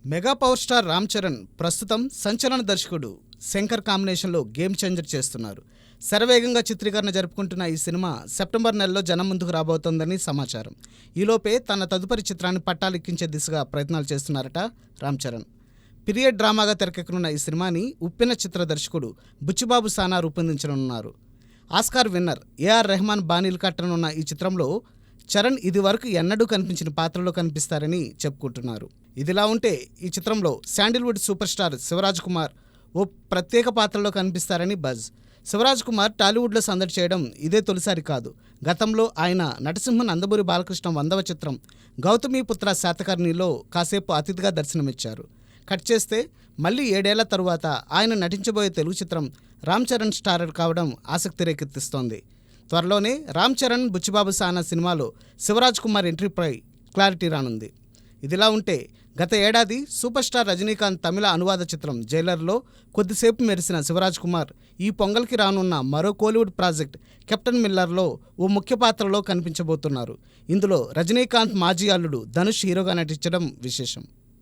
Mega power star Ram Charan ప్రస్తుతం సంచలన దర్శకుడు శంకర్ కాంబినేషన్లో గేమ్ చేంజర్ చేస్తున్నారు. శరవేగంగా చిత్రీకరణ జరుపుకుంటున్న ఈ సినిమా సెప్టెంబర్ నెలలో జనం ముందుకు రాబోతోందని సమాచారం. ఈలోపే తన తదుపరి చిత్రాన్ని పట్టాలెక్కించే దిశగా ప్రయత్నాలు చేస్తున్నారట రామ్ చరణ్. పీరియడ్ డ్రామాగా తెరకెక్కనున్న ఈ సినిమాని ఉప్పెన చిత్ర దర్శకుడు బుచ్చిబాబు సానా రూపొందించనున్నారు. ఆస్కార్ విన్నర్ ఏఆర్ రెహమాన్ బాణీలు కట్టనున్న ఈ చిత్రంలో చరణ్ ఇది వరకు ఎన్నడూ కనిపించిన పాత్రలో కనిపిస్తారని చెప్పుకుంటున్నారు. ఇదిలా ఉంటే ఈ చిత్రంలో శాండిల్వుడ్ సూపర్ స్టార్ శివరాజ్ కుమార్ ఓ ప్రత్యేక పాత్రలో కనిపిస్తారని బజ్. శివరాజ్ కుమార్ టాలీవుడ్లో సందడి చేయడం ఇదే తొలిసారి కాదు. గతంలో ఆయన నటసింహ నందమూరి బాలకృష్ణ 100వ చిత్రం గౌతమిపుత్ర శాతకర్ణిలో కాసేపు అతిథిగా దర్శనమిచ్చారు. కట్ చేస్తే మళ్ళీ 7 ఏళ్ల తరువాత ఆయన నటించబోయే తెలుగు చిత్రం రామ్ చరణ్ స్టారర్ కావడం ఆసక్తి రేకెత్తిస్తోంది. త్వరలోనే రామ్ చరణ్ బుచ్చిబాబు సానా సినిమాలో శివరాజ్ కుమార్ ఎంట్రీపై క్లారిటీ రానుంది. ఇదిలా ఉంటే గత ఏడాది సూపర్ స్టార్ రజనీకాంత్ తమిళ అనువాద చిత్రం జైలర్లో కొద్దిసేపు మెరిసిన శివరాజ్ కుమార్ ఈ పొంగల్కి రానున్న మరో కోలీవుడ్ ప్రాజెక్ట్ కెప్టెన్ మిల్లర్లో ఓ ముఖ్య పాత్రలో కనిపించబోతున్నారు. ఇందులో రజనీకాంత్ మాజీ అల్లుడు ధనుష్ హీరోగా నటించడం విశేషం.